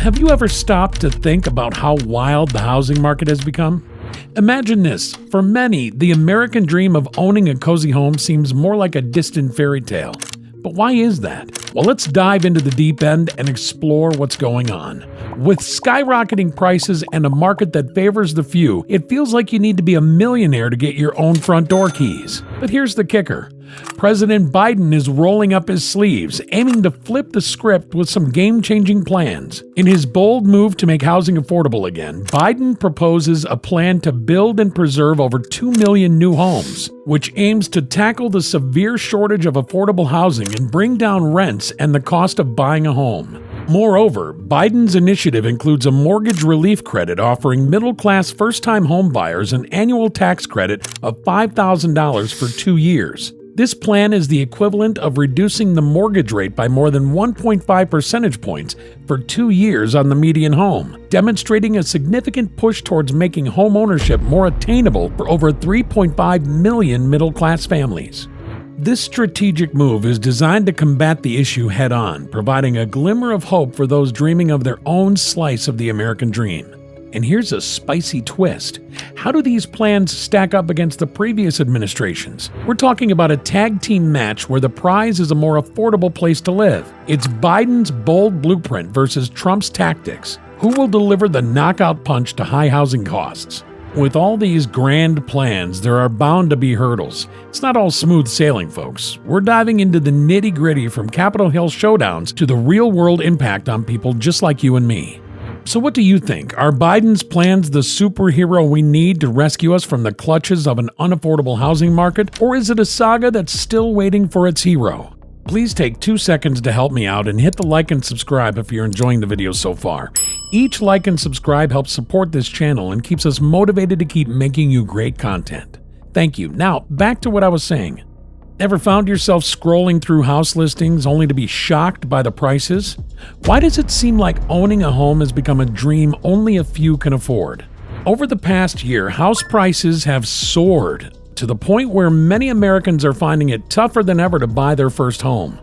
Have you ever stopped to think about how wild the housing market has become? Imagine this. For many, the American dream of owning a cozy home seems more like a distant fairy tale. But why is that? Well, let's dive into the deep end and explore what's going on. With skyrocketing prices and a market that favors the few, it feels like you need to be a millionaire to get your own front door keys. But here's the kicker. President Biden is rolling up his sleeves, aiming to flip the script with some game-changing plans. In his bold move to make housing affordable again, Biden proposes a plan to build and preserve over 2 million new homes, which aims to tackle the severe shortage of affordable housing and bring down rents and the cost of buying a home. Moreover, Biden's initiative includes a mortgage relief credit offering middle-class first-time homebuyers an annual tax credit of $5,000 for 2 years. This plan is the equivalent of reducing the mortgage rate by more than 1.5 percentage points for 2 years on the median home, demonstrating a significant push towards making home ownership more attainable for over 3.5 million middle-class families. This strategic move is designed to combat the issue head-on, providing a glimmer of hope for those dreaming of their own slice of the American dream. And here's a spicy twist. How do these plans stack up against the previous administrations? We're talking about a tag team match where the prize is a more affordable place to live. It's Biden's bold blueprint versus Trump's tactics. Who will deliver the knockout punch to high housing costs? With all these grand plans, there are bound to be hurdles. It's not all smooth sailing, folks. We're diving into the nitty-gritty from Capitol Hill showdowns to the real-world impact on people just like you and me. So what do you think? Are Biden's plans the superhero we need to rescue us from the clutches of an unaffordable housing market? Or is it a saga that's still waiting for its hero? Please take 2 seconds to help me out and hit the like and subscribe if you're enjoying the video so far. Each like and subscribe helps support this channel and keeps us motivated to keep making you great content. Thank you. Now, back to what I was saying. Ever found yourself scrolling through house listings only to be shocked by the prices? Why does it seem like owning a home has become a dream only a few can afford? Over the past year, house prices have soared to the point where many Americans are finding it tougher than ever to buy their first home.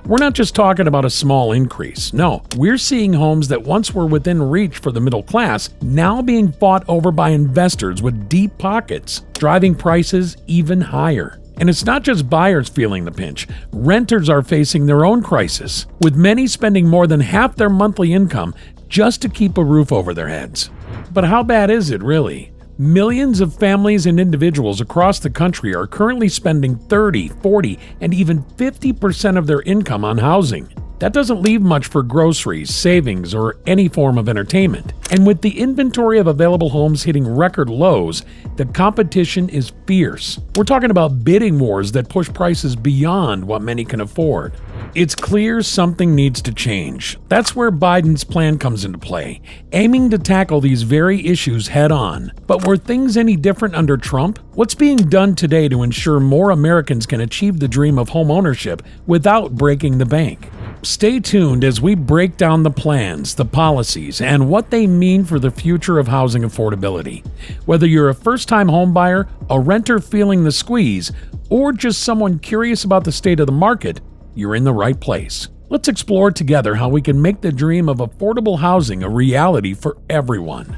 We're not just talking about a small increase. No, we're seeing homes that once were within reach for the middle class now being fought over by investors with deep pockets, driving prices even higher. And it's not just buyers feeling the pinch. Renters are facing their own crisis, with many spending more than half their monthly income just to keep a roof over their heads. But how bad is it, really? Millions of families and individuals across the country are currently spending 30, 40, and even 50% of their income on housing. That doesn't leave much for groceries, savings, or any form of entertainment. And with the inventory of available homes hitting record lows, the competition is fierce. We're talking about bidding wars that push prices beyond what many can afford. It's clear something needs to change. That's where Biden's plan comes into play, aiming to tackle these very issues head-on. But were things any different under Trump? What's being done today to ensure more Americans can achieve the dream of home ownership without breaking the bank? Stay tuned as we break down the plans, the policies, and what they mean for the future of housing affordability. Whether you're a first-time homebuyer, a renter feeling the squeeze, or just someone curious about the state of the market, you're in the right place. Let's explore together how we can make the dream of affordable housing a reality for everyone.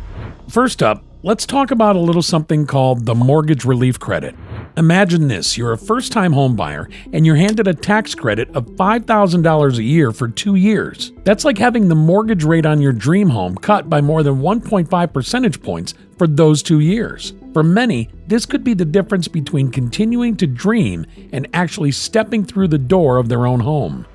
First up, let's talk about a little something called the mortgage relief credit. Imagine this, you're a first-time homebuyer and you're handed a tax credit of $5,000 a year for 2 years. That's like having the mortgage rate on your dream home cut by more than 1.5 percentage points for those 2 years. For many, this could be the difference between continuing to dream and actually stepping through the door of their own home.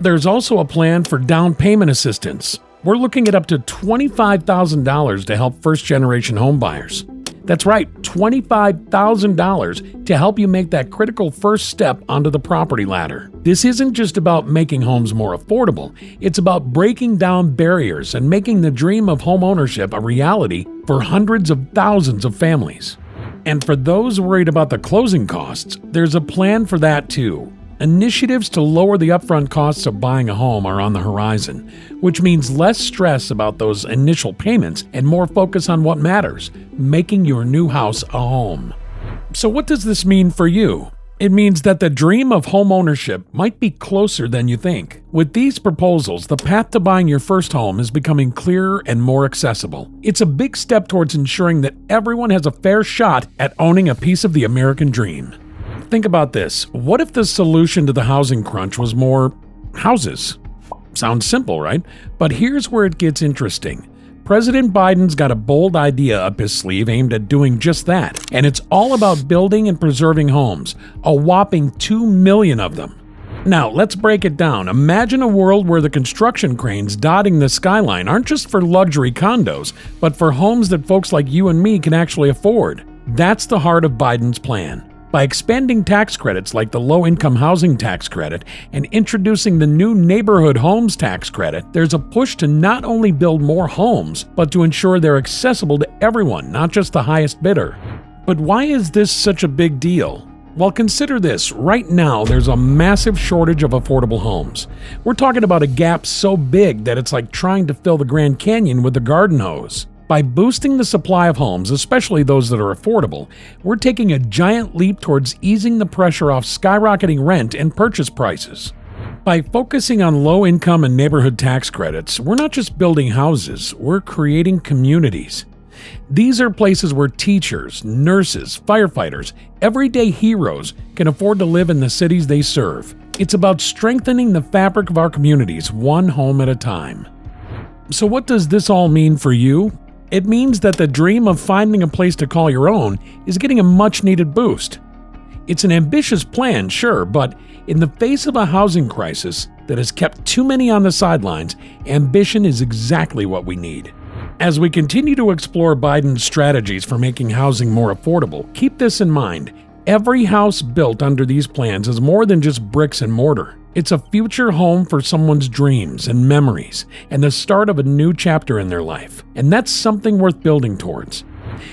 There's also a plan for down payment assistance. We're looking at up to $25,000 to help first-generation homebuyers. That's right, $25,000 to help you make that critical first step onto the property ladder. This isn't just about making homes more affordable. It's about breaking down barriers and making the dream of home ownership a reality for hundreds of thousands of families. And for those worried about the closing costs, there's a plan for that too. Initiatives to lower the upfront costs of buying a home are on the horizon, which means less stress about those initial payments and more focus on what matters, making your new house a home. So what does this mean for you? It means that the dream of home ownership might be closer than you think. With these proposals, the path to buying your first home is becoming clearer and more accessible. It's a big step towards ensuring that everyone has a fair shot at owning a piece of the American dream. Think about this. What if the solution to the housing crunch was more houses? Sounds simple, right? But here's where it gets interesting. President Biden's got a bold idea up his sleeve aimed at doing just that, and it's all about building and preserving homes, a whopping 2 million of them. Now, let's break it down. Imagine a world where the construction cranes dotting the skyline aren't just for luxury condos, but for homes that folks like you and me can actually afford. That's the heart of Biden's plan. By expanding tax credits like the low-income housing tax credit and introducing the new neighborhood homes tax credit, there's a push to not only build more homes, but to ensure they're accessible to everyone, not just the highest bidder. But why is this such a big deal? Well, consider this. Right now, there's a massive shortage of affordable homes. We're talking about a gap so big that it's like trying to fill the Grand Canyon with a garden hose. By boosting the supply of homes, especially those that are affordable, we're taking a giant leap towards easing the pressure off skyrocketing rent and purchase prices. By focusing on low-income and neighborhood tax credits, we're not just building houses, we're creating communities. These are places where teachers, nurses, firefighters, everyday heroes can afford to live in the cities they serve. It's about strengthening the fabric of our communities, one home at a time. So what does this all mean for you? It means that the dream of finding a place to call your own is getting a much-needed boost. It's an ambitious plan, sure, but in the face of a housing crisis that has kept too many on the sidelines, ambition is exactly what we need. As we continue to explore Biden's strategies for making housing more affordable, keep this in mind. Every house built under these plans is more than just bricks and mortar. It's a future home for someone's dreams and memories, and the start of a new chapter in their life. And that's something worth building towards.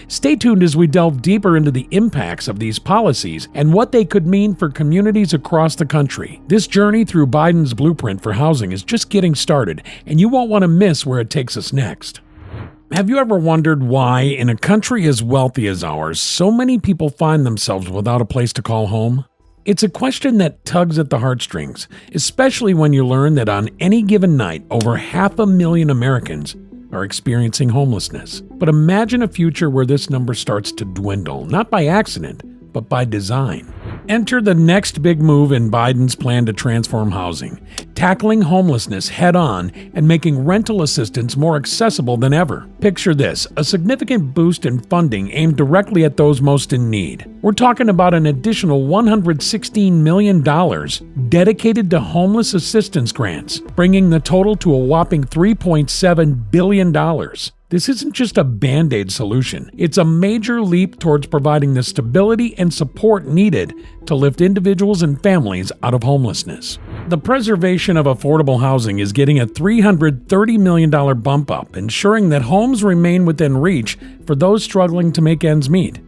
Stay tuned as we delve deeper into the impacts of these policies and what they could mean for communities across the country. This journey through Biden's blueprint for housing is just getting started, and you won't want to miss where it takes us next. Have you ever wondered why, in a country as wealthy as ours, so many people find themselves without a place to call home? It's a question that tugs at the heartstrings, especially when you learn that on any given night, over 500,000 Americans are experiencing homelessness. But imagine a future where this number starts to dwindle, not by accident, but by design. Enter the next big move in Biden's plan to transform housing, tackling homelessness head-on and making rental assistance more accessible than ever. Picture this, a significant boost in funding aimed directly at those most in need. We're talking about an additional $116 million dedicated to homeless assistance grants, bringing the total to a whopping $3.7 billion. This isn't just a band-aid solution. It's a major leap towards providing the stability and support needed to lift individuals and families out of homelessness. The preservation of affordable housing is getting a $330 million bump up, ensuring that homes remain within reach for those struggling to make ends meet.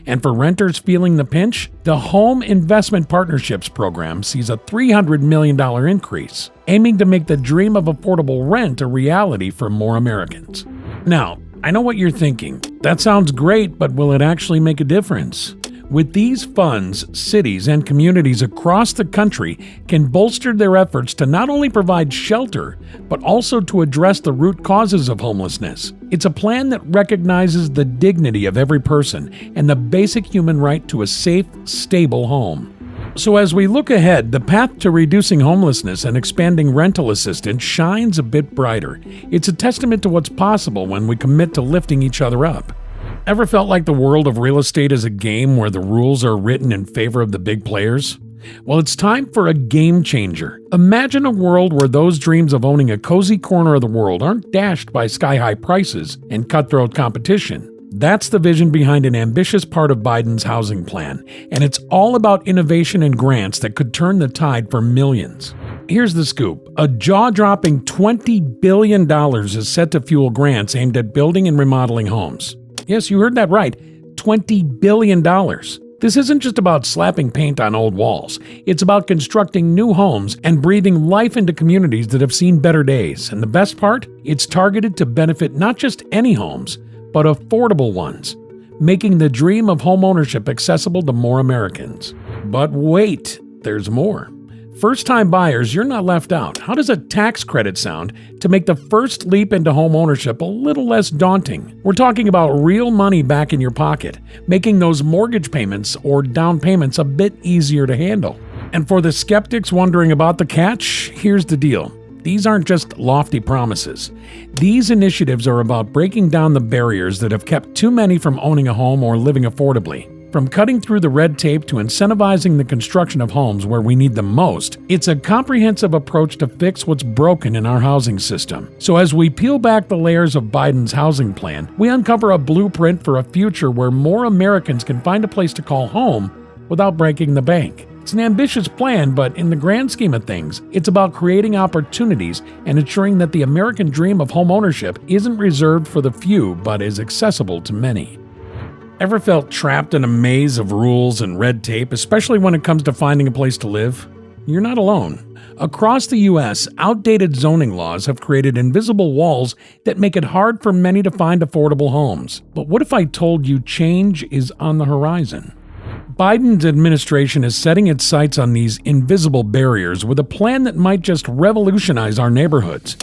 And for renters feeling the pinch, the Home Investment Partnerships Program sees a $300 million increase, aiming to make the dream of affordable rent a reality for more Americans. Now, I know what you're thinking. That sounds great, but will it actually make a difference? With these funds, cities and communities across the country can bolster their efforts to not only provide shelter, but also to address the root causes of homelessness. It's a plan that recognizes the dignity of every person and the basic human right to a safe, stable home. So as we look ahead, the path to reducing homelessness and expanding rental assistance shines a bit brighter. It's a testament to what's possible when we commit to lifting each other up. Ever felt like the world of real estate is a game where the rules are written in favor of the big players? Well, it's time for a game changer. Imagine a world where those dreams of owning a cozy corner of the world aren't dashed by sky-high prices and cutthroat competition. That's the vision behind an ambitious part of Biden's housing plan, and it's all about innovation and grants that could turn the tide for millions. Here's the scoop. A jaw-dropping $20 billion is set to fuel grants aimed at building and remodeling homes. Yes, you heard that right. $20 billion. This isn't just about slapping paint on old walls. It's about constructing new homes and breathing life into communities that have seen better days. And the best part? It's targeted to benefit not just any homes, but affordable ones. making the dream of homeownership accessible to more Americans. But wait, there's more. First-time buyers, you're not left out. How does a tax credit sound to make the first leap into home ownership a little less daunting? We're talking about real money back in your pocket, making those mortgage payments or down payments a bit easier to handle. And for the skeptics wondering about the catch, here's the deal. These aren't just lofty promises. These initiatives are about breaking down the barriers that have kept too many from owning a home or living affordably. From cutting through the red tape to incentivizing the construction of homes where we need them most, it's a comprehensive approach to fix what's broken in our housing system. So as we peel back the layers of Biden's housing plan, we uncover a blueprint for a future where more Americans can find a place to call home without breaking the bank. It's an ambitious plan, but in the grand scheme of things, it's about creating opportunities and ensuring that the American dream of homeownership isn't reserved for the few, but is accessible to many. Ever felt trapped in a maze of rules and red tape, especially when it comes to finding a place to live? You're not alone. Across the U.S., outdated zoning laws have created invisible walls that make it hard for many to find affordable homes. But what if I told you change is on the horizon? Biden's administration is setting its sights on these invisible barriers with a plan that might just revolutionize our neighborhoods.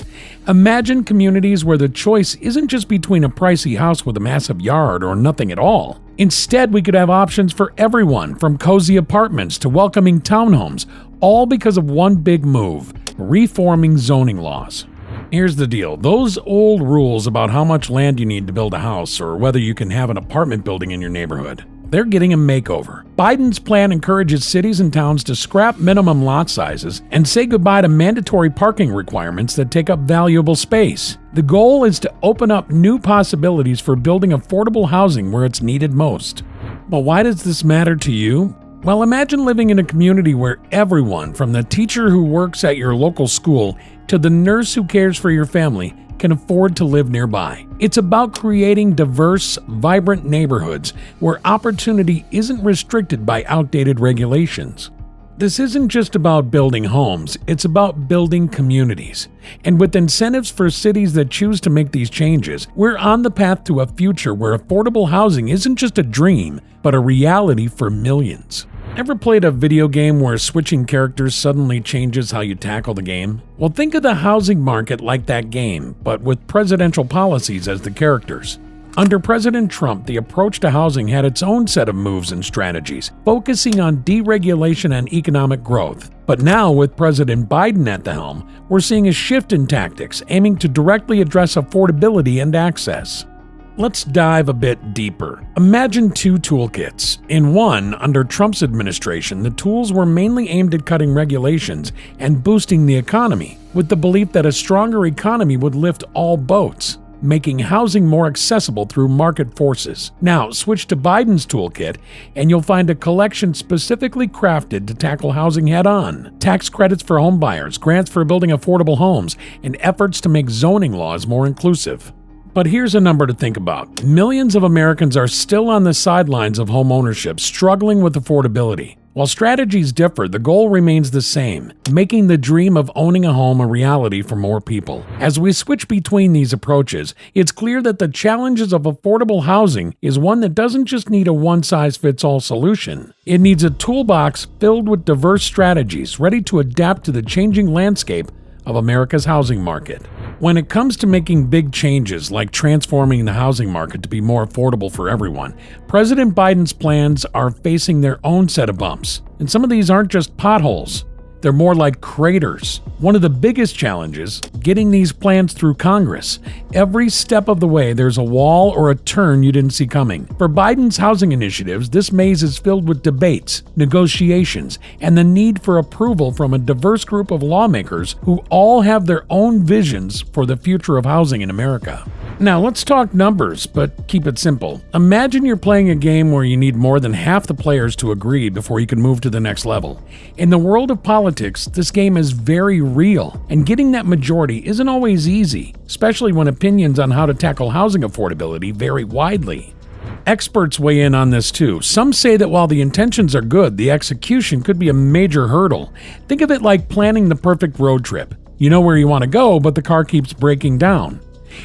Imagine communities where the choice isn't just between a pricey house with a massive yard or nothing at all. Instead, we could have options for everyone, from cozy apartments to welcoming townhomes, all because of one big move: reforming zoning laws. Here's the deal. Those old rules about how much land you need to build a house or whether you can have an apartment building in your neighborhood, they're getting a makeover. Biden's plan encourages cities and towns to scrap minimum lot sizes and say goodbye to mandatory parking requirements that take up valuable space. The goal is to open up new possibilities for building affordable housing where it's needed most. But why does this matter to you? Well, imagine living in a community where everyone, from the teacher who works at your local school to the nurse who cares for your family, can afford to live nearby. It's about creating diverse, vibrant neighborhoods where opportunity isn't restricted by outdated regulations. This isn't just about building homes, it's about building communities. And with incentives for cities that choose to make these changes, we're on the path to a future where affordable housing isn't just a dream, but a reality for millions. Ever played a video game where switching characters suddenly changes how you tackle the game? Well, think of the housing market like that game, but with presidential policies as the characters. Under President Trump, the approach to housing had its own set of moves and strategies, focusing on deregulation and economic growth. But now, with President Biden at the helm, we're seeing a shift in tactics, aiming to directly address affordability and access. Let's dive a bit deeper. Imagine two toolkits. In one, under Trump's administration, the tools were mainly aimed at cutting regulations and boosting the economy, with the belief that a stronger economy would lift all boats, making housing more accessible through market forces. Now, switch to Biden's toolkit, and you'll find a collection specifically crafted to tackle housing head-on. Tax credits for homebuyers, grants for building affordable homes, and efforts to make zoning laws more inclusive. But here's a number to think about. Millions of Americans are still on the sidelines of home ownership, struggling with affordability. While strategies differ, the goal remains the same: making the dream of owning a home a reality for more people. As we switch between these approaches, it's clear that the challenges of affordable housing is one that doesn't just need a one-size-fits-all solution. It needs a toolbox filled with diverse strategies ready to adapt to the changing landscape of America's housing market. When it comes to making big changes like transforming the housing market to be more affordable for everyone, President Biden's plans are facing their own set of bumps. And some of these aren't just potholes. They're more like craters. One of the biggest challenges, getting these plans through Congress. Every step of the way, there's a wall or a turn you didn't see coming. For Biden's housing initiatives, this maze is filled with debates, negotiations, and the need for approval from a diverse group of lawmakers who all have their own visions for the future of housing in America. Now, let's talk numbers, but keep it simple. Imagine you're playing a game where you need more than half the players to agree before you can move to the next level. In the world of politics, this game is very real, and getting that majority isn't always easy, especially when opinions on how to tackle housing affordability vary widely. Experts weigh in on this too. Some say that while the intentions are good, the execution could be a major hurdle. Think of it like planning the perfect road trip. You know where you want to go, but the car keeps breaking down.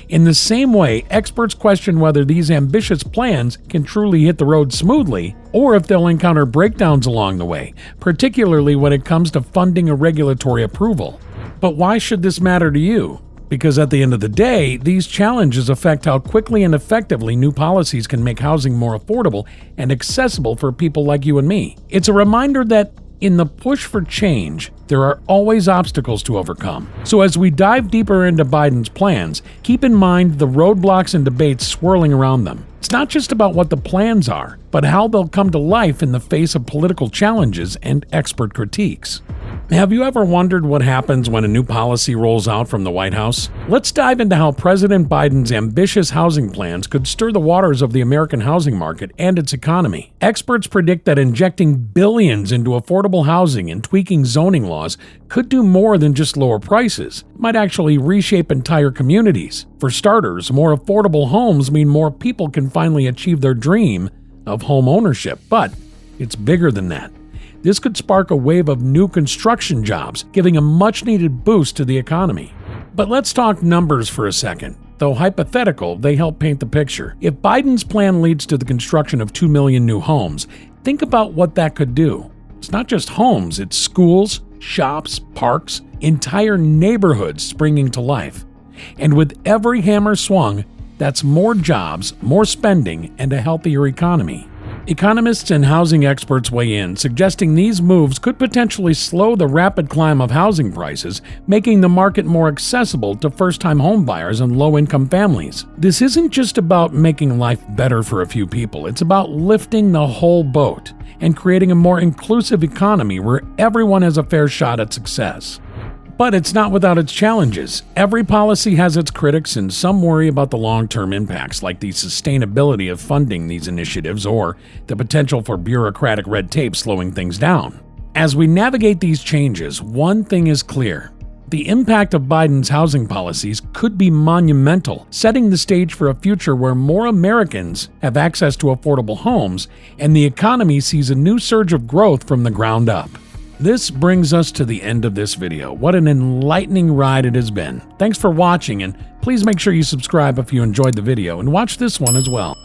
In the same way, experts question whether these ambitious plans can truly hit the road smoothly, or if they'll encounter breakdowns along the way, particularly when it comes to funding or regulatory approval. But why should this matter to you? Because at the end of the day, these challenges affect how quickly and effectively new policies can make housing more affordable and accessible for people like you and me. It's a reminder that in the push for change, there are always obstacles to overcome. So as we dive deeper into Biden's plans, keep in mind the roadblocks and debates swirling around them. It's not just about what the plans are, but how they'll come to life in the face of political challenges and expert critiques. Have you ever wondered what happens when a new policy rolls out from the White House? Let's dive into how President Biden's ambitious housing plans could stir the waters of the American housing market and its economy. Experts predict that injecting billions into affordable housing and tweaking zoning laws could do more than just lower prices. It might actually reshape entire communities. For starters, more affordable homes mean more people can finally achieve their dream of home ownership. But it's bigger than that. This could spark a wave of new construction jobs, giving a much-needed boost to the economy. But let's talk numbers for a second. Though hypothetical, they help paint the picture. If Biden's plan leads to the construction of 2 million new homes, think about what that could do. It's not just homes, it's schools, shops, parks, entire neighborhoods springing to life. And with every hammer swung, that's more jobs, more spending, and a healthier economy. Economists and housing experts weigh in, suggesting these moves could potentially slow the rapid climb of housing prices, making the market more accessible to first-time home buyers and low-income families. This isn't just about making life better for a few people, it's about lifting the whole boat and creating a more inclusive economy where everyone has a fair shot at success. But it's not without its challenges. Every policy has its critics, and some worry about the long-term impacts, like the sustainability of funding these initiatives or the potential for bureaucratic red tape slowing things down. As we navigate these changes, one thing is clear. The impact of Biden's housing policies could be monumental, setting the stage for a future where more Americans have access to affordable homes and the economy sees a new surge of growth from the ground up. This brings us to the end of this video. What an enlightening ride it has been. Thanks for watching, and please make sure you subscribe if you enjoyed the video and watch this one as well.